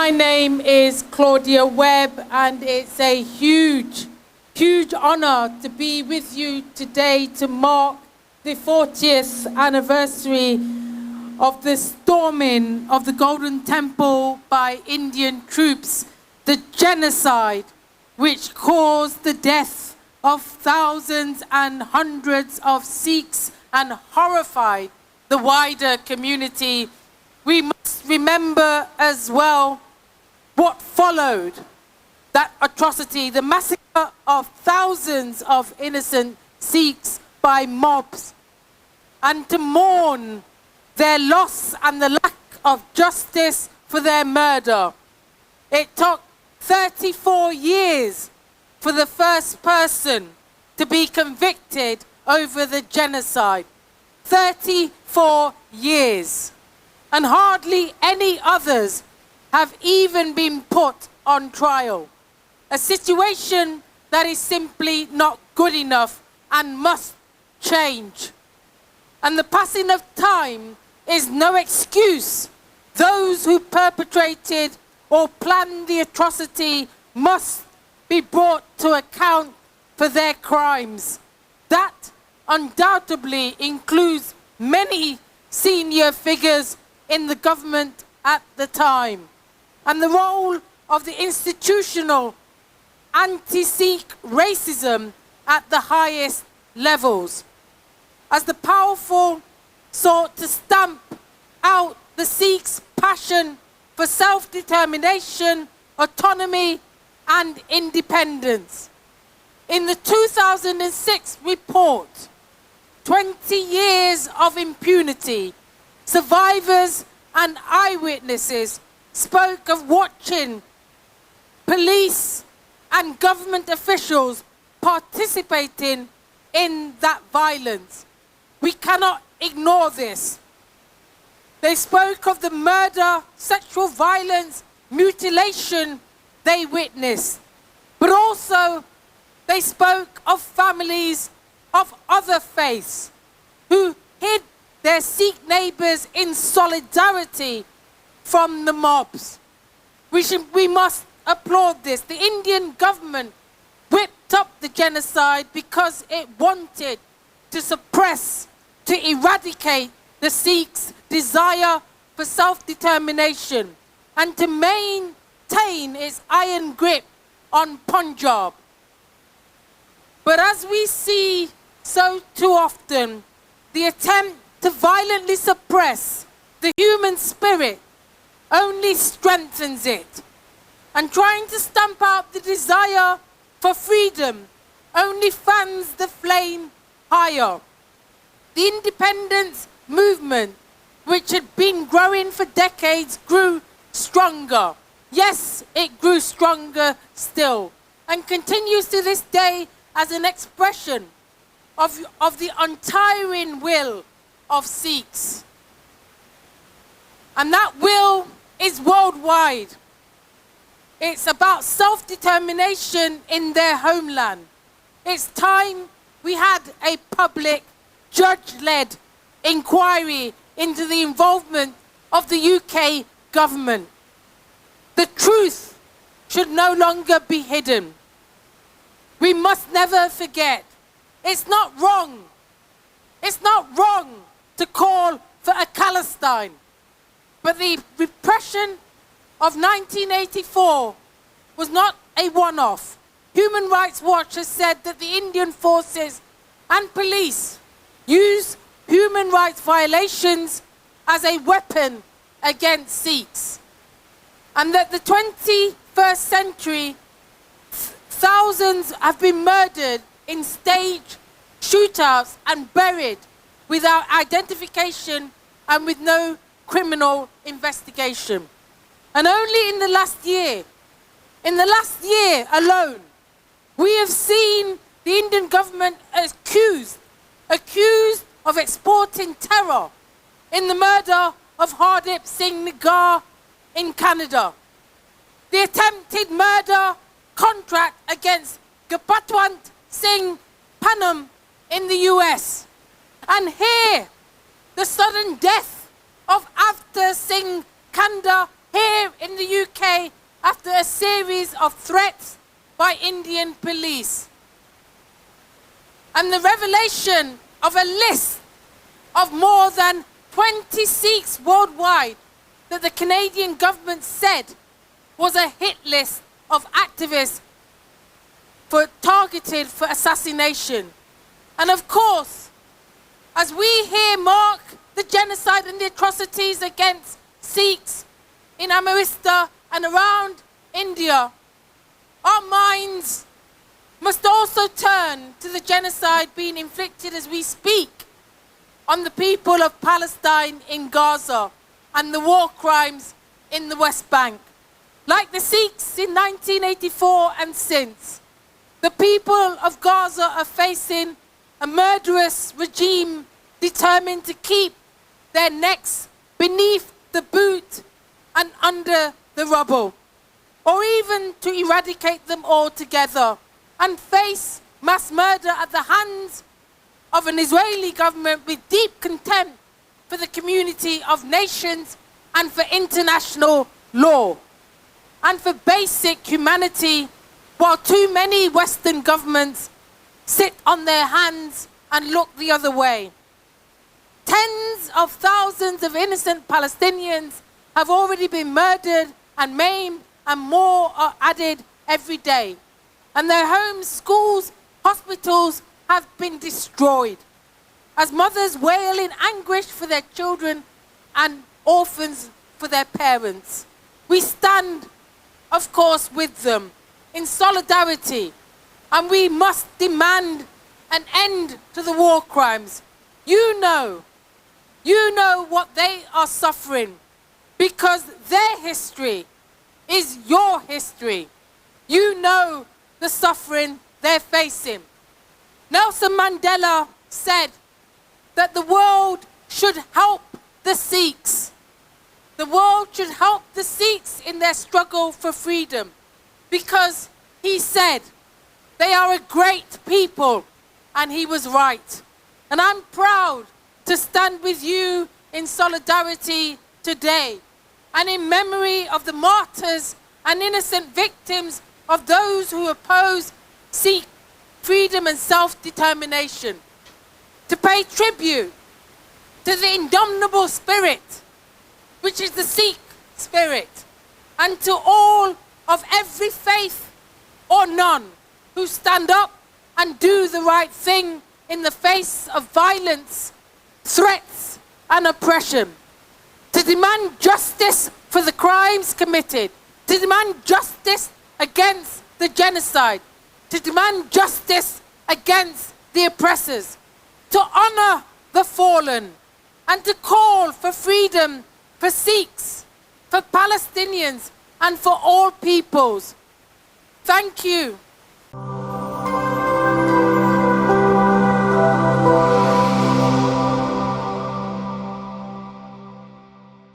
My name is Claudia Webb, and it's a huge honor to be with you today to mark the 40th anniversary of the storming of the Golden Temple by Indian troops, the genocide which caused the death of thousands and hundreds of Sikhs and horrified the wider community. We must remember as well what followed that atrocity, the massacre of thousands of innocent Sikhs by mobs, and to mourn their loss and the lack of justice for their murder. It took 34 years for the first person to be convicted over the genocide. 34 years. And hardly any others have even been put on trial. A situation that is simply not good enough and must change. And the passing of time is no excuse. Those who perpetrated or planned the atrocity must be brought to account for their crimes. That undoubtedly includes many senior figures in the government at the time, and the role of the institutional anti-Sikh racism at the highest levels, as the powerful sought to stamp out the Sikhs' passion for self-determination, autonomy and independence. In the 2006 report, 20 years of impunity, survivors and eyewitnesses spoke of watching police and government officials participating in that violence. We cannot ignore this. They spoke of the murder, sexual violence, mutilation they witnessed, but also they spoke of families of other faiths who hid their Sikh neighbours in solidarity from the mobs. We must applaud this. The Indian government whipped up the genocide because it wanted to suppress, to eradicate the Sikhs' desire for self-determination and to maintain its iron grip on Punjab. But as we see so too often, the attempt to violently suppress the human spirit only strengthens it. And trying to stamp out the desire for freedom only fans the flame higher. The independence movement, which had been growing for decades, grew stronger. Yes, it grew stronger still, and continues to this day as an expression of the untiring will of Sikhs. And that will is worldwide. It's about self-determination in their homeland. It's time we had a public, judge-led inquiry into the involvement of the UK government. The truth should no longer be hidden. We must never forget, it's not wrong. It's not wrong to call for a Palestine. But the repression of 1984 was not a one-off. Human Rights Watch has said that the Indian forces and police use human rights violations as a weapon against Sikhs. And that the 21st century, thousands have been murdered in staged shootouts and buried without identification and with no criminal investigation. And only in the last year alone, we have seen the Indian government accused of exporting terror in the murder of Hardeep Singh Nigar in Canada, the attempted murder contract against Gurpatwant Singh Panam in the US, and here the sudden death of Avtar Singh Kanda here in the UK series of threats by Indian police. And the revelation of a list of more than 20 Sikhs worldwide that the Canadian government said was a hit list of activists targeted for assassination. And of course, as we here mark the genocide and the atrocities against Sikhs in Amritsar and around India, our minds must also turn to the genocide being inflicted as we speak on the people of Palestine in Gaza and the war crimes in the West Bank. Like the Sikhs in 1984 and since, the people of Gaza are facing a murderous regime determined to keep their necks beneath the boot and under the rubble, or even to eradicate them altogether and face mass murder at the hands of an Israeli government with deep contempt for the community of nations and for international law and for basic humanity, while too many Western governments sit on their hands and look the other way. Tens of thousands of innocent Palestinians have already been murdered and maimed, and more are added every day. And their homes, schools, hospitals have been destroyed, as mothers wail in anguish for their children and orphans for their parents. We stand, of course, with them in solidarity, and we must demand an end to the war crimes. You know what they are suffering, because their history is your history. You know the suffering they're facing. Nelson Mandela said that the world should help the Sikhs. The world should help the Sikhs in their struggle for freedom, because he said they are a great people, and he was right. And I'm proud to stand with you in solidarity today and in memory of the martyrs and innocent victims of those who oppose Sikh freedom and self-determination, to pay tribute to the indomitable spirit, which is the Sikh spirit, and to all of every faith or none who stand up and do the right thing in the face of violence, threats and oppression, to demand justice for the crimes committed, to demand justice against the genocide, to demand justice against the oppressors, to honor the fallen, and to call for freedom for Sikhs, for Palestinians, and for all peoples. Thank you.